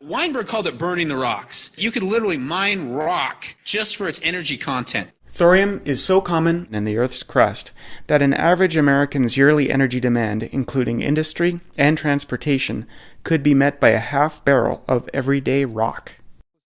Weinberg called it burning the rocks. You could literally mine rock just for its energy content. Thorium is so common in the Earth's crust that an average American's yearly energy demand, including industry and transportation, could be met by a half barrel of everyday rock.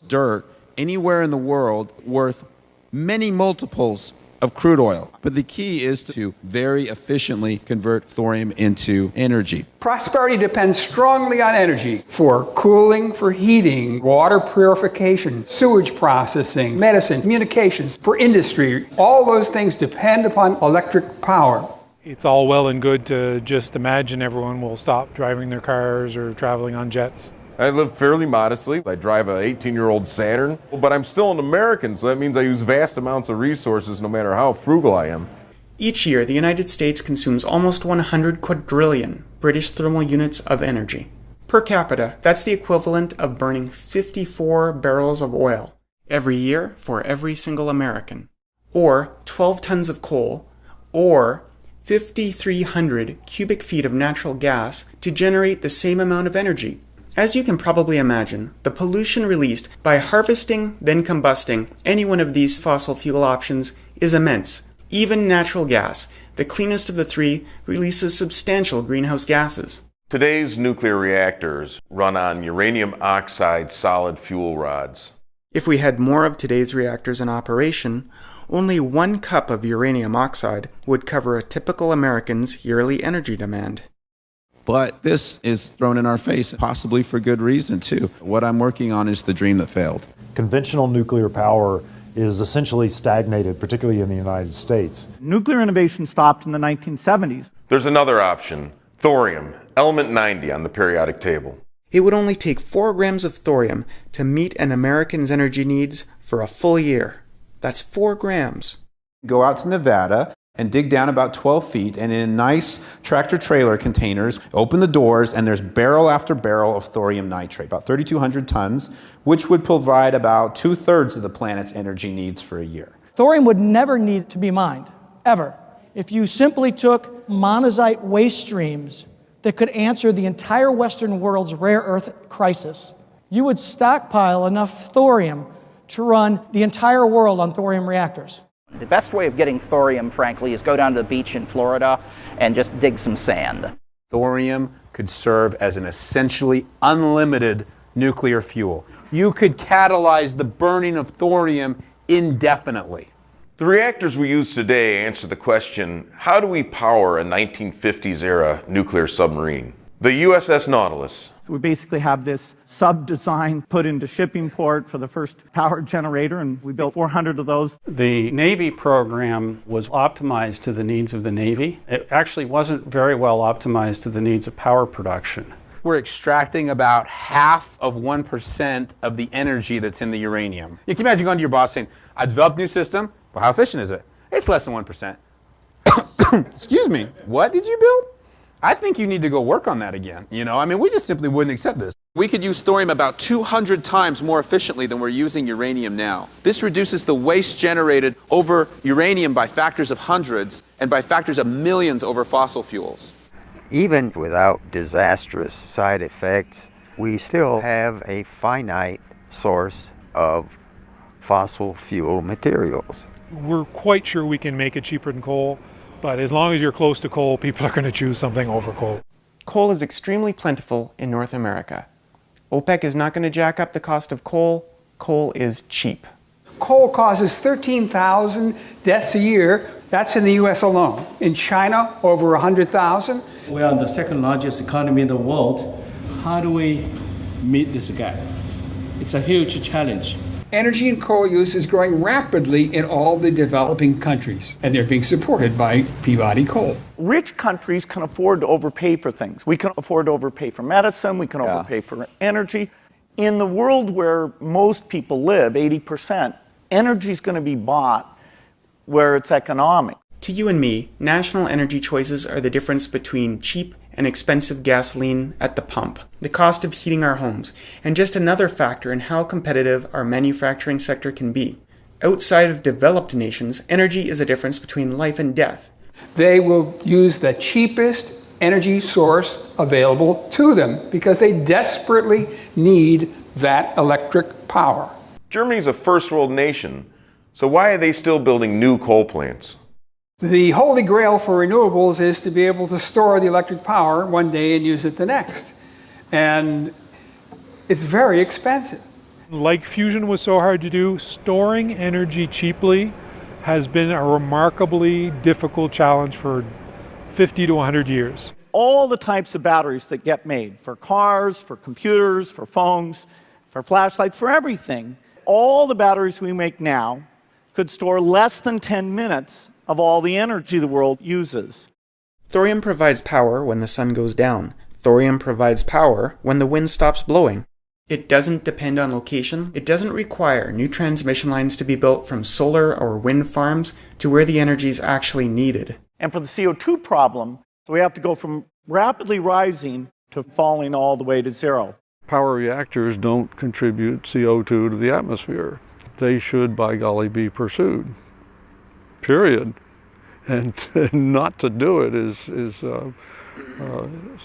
Dirt anywhere in the world worth many multiples of crude oil. But the key is to very efficiently convert thorium into energy. Prosperity depends strongly on energy for cooling, for heating, water purification, sewage processing, medicine, communications, for industry. All those things depend upon electric power. It's all well and good to just imagine everyone will stop driving their cars or traveling on jets. I live fairly modestly. I drive an 18-year-old Saturn, but I'm still an American, so that means I use vast amounts of resources no matter how frugal I am. Each year, the United States consumes almost 100 quadrillion British thermal units of energy. Per capita, that's the equivalent of burning 54 barrels of oil every year for every single American, or 12 tons of coal, or 5,300 cubic feet of natural gas to generate the same amount of energy. As you can probably imagine, the pollution released by harvesting, then combusting any one of these fossil fuel options is immense. Even natural gas, the cleanest of the three, releases substantial greenhouse gases. Today's nuclear reactors run on uranium oxide solid fuel rods. If we had more of today's reactors in operation, only 1 cup of uranium oxide would cover a typical American's yearly energy demand. But this is thrown in our face, possibly for good reason, too. What I'm working on is the dream that failed. Conventional nuclear power is essentially stagnated, particularly in the United States. Nuclear innovation stopped in the 1970s. There's another option, thorium, element 90 on the periodic table. It would only take 4 grams of thorium to meet an American's energy needs for a full year. That's 4 grams. Go out to Nevada and dig down about 12 feet, and in nice tractor-trailer containers, open the doors, and there's barrel after barrel of thorium nitrate, about 3,200 tons, which would provide about 2/3 of the planet's energy needs for a year. Thorium would never need to be mined, ever, if you simply took monazite waste streams that could answer the entire Western world's rare earth crisis. You would stockpile enough thorium to run the entire world on thorium reactors. The best way of getting thorium, frankly, is go down to the beach in Florida and just dig some sand. Thorium could serve as an essentially unlimited nuclear fuel. You could catalyze the burning of thorium indefinitely. The reactors we use today answer the question, how do we power a 1950s-era nuclear submarine? The USS Nautilus. So we basically have this sub-design put into shipping port for the first power generator, and we built 400 of those. The Navy program was optimized to the needs of the Navy. It actually wasn't very well optimized to the needs of power production. We're extracting about half of 1% of the energy that's in the uranium. You can imagine going to your boss saying, I developed a new system. Well, how efficient is it? It's less than 1%. Excuse me, what did you build? I think you need to go work on that again. We just simply wouldn't accept this. We could use thorium about 200 times more efficiently than we're using uranium now. This reduces the waste generated over uranium by factors of hundreds and by factors of millions over fossil fuels. Even without disastrous side effects, we still have a finite source of fossil fuel materials. We're quite sure we can make it cheaper than coal. But as long as you're close to coal, people are going to choose something over coal. Coal is extremely plentiful in North America. OPEC is not going to jack up the cost of coal. Coal is cheap. Coal causes 13,000 deaths a year. That's in the U.S. alone. In China, over 100,000. We are the second largest economy in the world. How do we meet this gap? It's a huge challenge. Energy and coal use is growing rapidly in all the developing countries, and they're being supported by Peabody Coal. Rich countries can afford to overpay for things. We can afford to overpay for medicine, we can overpay for energy. In the world where most people live, 80%, energy is going to be bought where it's economic. To you and me, national energy choices are the difference between cheap and expensive gasoline at the pump, the cost of heating our homes, and just another factor in how competitive our manufacturing sector can be. Outside of developed nations, energy is a difference between life and death. They will use the cheapest, energy source available to them because they desperately need that electric power. Germany's a first world nation, so why are they still building new coal plants? The holy grail for renewables is to be able to store the electric power one day and use it the next. And it's very expensive. Like fusion was so hard to do, storing energy cheaply has been a remarkably difficult challenge for 50 to 100 years. All the types of batteries that get made for cars, for computers, for phones, for flashlights, for everything, all the batteries we make now could store less than 10 minutes of all the energy the world uses. Thorium provides power when the sun goes down. Thorium provides power when the wind stops blowing. It doesn't depend on location. It doesn't require new transmission lines to be built from solar or wind farms to where the energy is actually needed. And for the CO2 problem, we have to go from rapidly rising to falling all the way to zero. Power reactors don't contribute CO2 to the atmosphere. They should, by golly, be pursued. Period. And not to do it is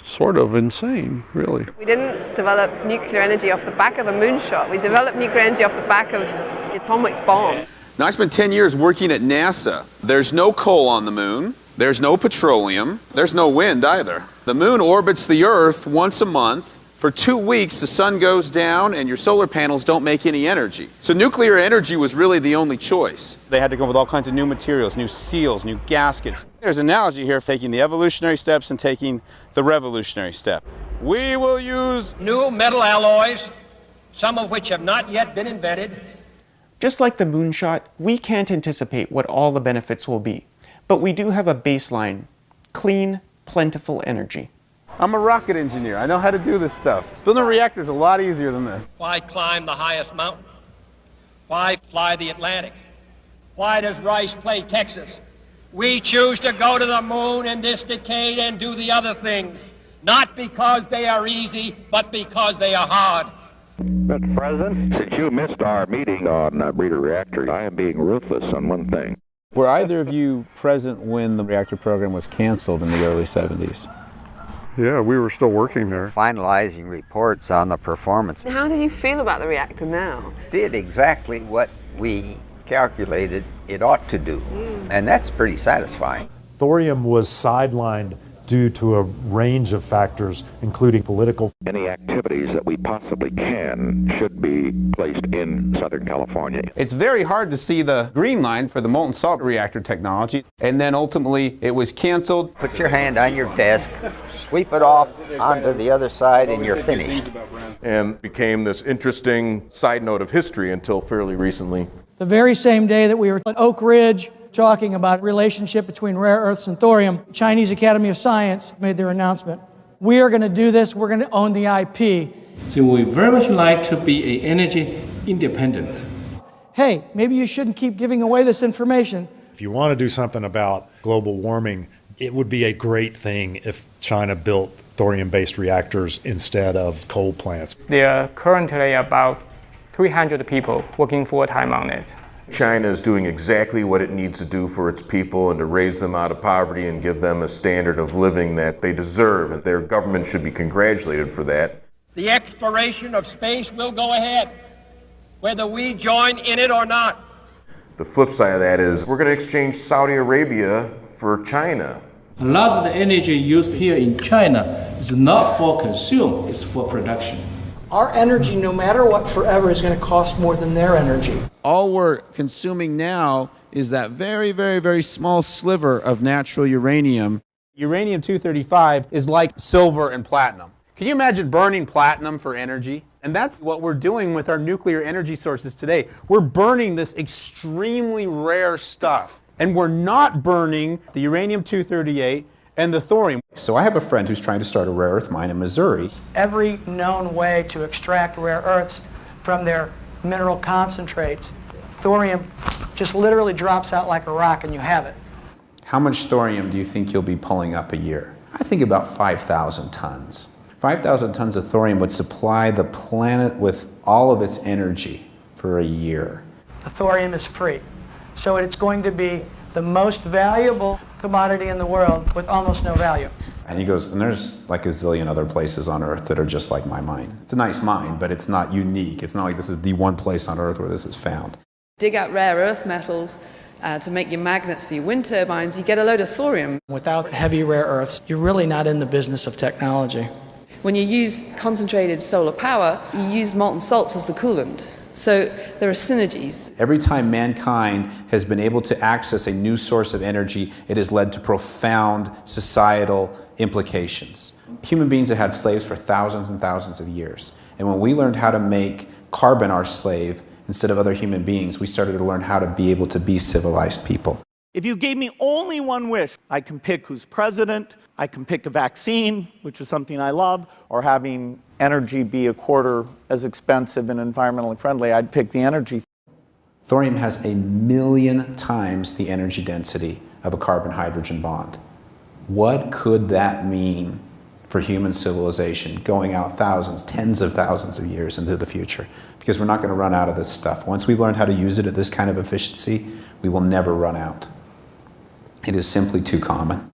sort of insane, really. We didn't develop nuclear energy off the back of the moonshot. We developed nuclear energy off the back of the atomic bomb. Now, I spent 10 years working at NASA. There's no coal on the moon. There's no petroleum. There's no wind either. The moon orbits the Earth once a month. For 2 weeks, the sun goes down and your solar panels don't make any energy. So nuclear energy was really the only choice. They had to go with all kinds of new materials, new seals, new gaskets. There's an analogy here of taking the evolutionary steps and taking the revolutionary step. We will use new metal alloys, some of which have not yet been invented. Just like the moonshot, we can't anticipate what all the benefits will be. But we do have a baseline: clean, plentiful energy. I'm a rocket engineer. I know how to do this stuff. Building a reactor is a lot easier than this. Why climb the highest mountain? Why fly the Atlantic? Why does Rice play Texas? We choose to go to the moon in this decade and do the other things, not because they are easy, but because they are hard. Mr. President, since you missed our meeting on breeder reactors, I am being ruthless on one thing. Were either of you present when the reactor program was canceled in the early 70s? Yeah, we were still working there. Finalizing reports on the performance. How do you feel about the reactor now? Did exactly what we calculated it ought to do, and that's pretty satisfying. Thorium was sidelined due to a range of factors, including political. Any activities that we possibly can should be placed in Southern California. It's very hard to see the green line for the molten salt reactor technology, and then ultimately it was canceled. Put your hand on your desk, sweep it off onto the other side, and you're finished. And became this interesting side note of history until fairly recently. The very same day that we were at Oak Ridge talking about relationship between rare earths and thorium, Chinese Academy of Science made their announcement. We are going to do this. We're going to own the IP. So we very much like to be energy independent. Hey, maybe you shouldn't keep giving away this information. If you want to do something about global warming, it would be a great thing if China built thorium-based reactors instead of coal plants. There are currently about 300 people working full-time on it. China is doing exactly what it needs to do for its people and to raise them out of poverty and give them a standard of living that they deserve, and their government should be congratulated for that. The exploration of space will go ahead, whether we join in it or not. The flip side of that is we're going to exchange Saudi Arabia for China. A lot of the energy used here in China is not for consume, it's for production. Our energy, no matter what, forever is going to cost more than their energy. All we're consuming now is that very, very, very small sliver of natural uranium. Uranium-235 is like silver and platinum. Can you imagine burning platinum for energy? And that's what we're doing with our nuclear energy sources today. We're burning this extremely rare stuff. And we're not burning the uranium-238 and the thorium. So I have a friend who's trying to start a rare earth mine in Missouri. Every known way to extract rare earths from their mineral concentrates, thorium just literally drops out like a rock and you have it. How much thorium do you think you'll be pulling up a year? I think about 5,000 tons. 5,000 tons of thorium would supply the planet with all of its energy for a year. The thorium is free, so it's going to be the most valuable commodity in the world with almost no value. And he goes, and there's like a zillion other places on Earth that are just like my mine. It's a nice mine, but it's not unique. It's not like this is the one place on Earth where this is found. Dig out rare earth metals to make your magnets for your wind turbines, you get a load of thorium. Without heavy rare earths, you're really not in the business of technology. When you use concentrated solar power, you use molten salts as the coolant. So there are synergies. Every time mankind has been able to access a new source of energy, it has led to profound societal implications. Human beings have had slaves for thousands and thousands of years. And when we learned how to make carbon our slave instead of other human beings, we started to learn how to be able to be civilized people. If you gave me only one wish, I can pick who's president, I can pick a vaccine, which is something I love, or having energy be a quarter as expensive and environmentally friendly, I'd pick the energy. Thorium has 1,000,000 times the energy density of a carbon-hydrogen bond. What could that mean for human civilization going out thousands, tens of thousands of years into the future? Because we're not going to run out of this stuff. Once we've learned how to use it at this kind of efficiency, we will never run out. It is simply too common.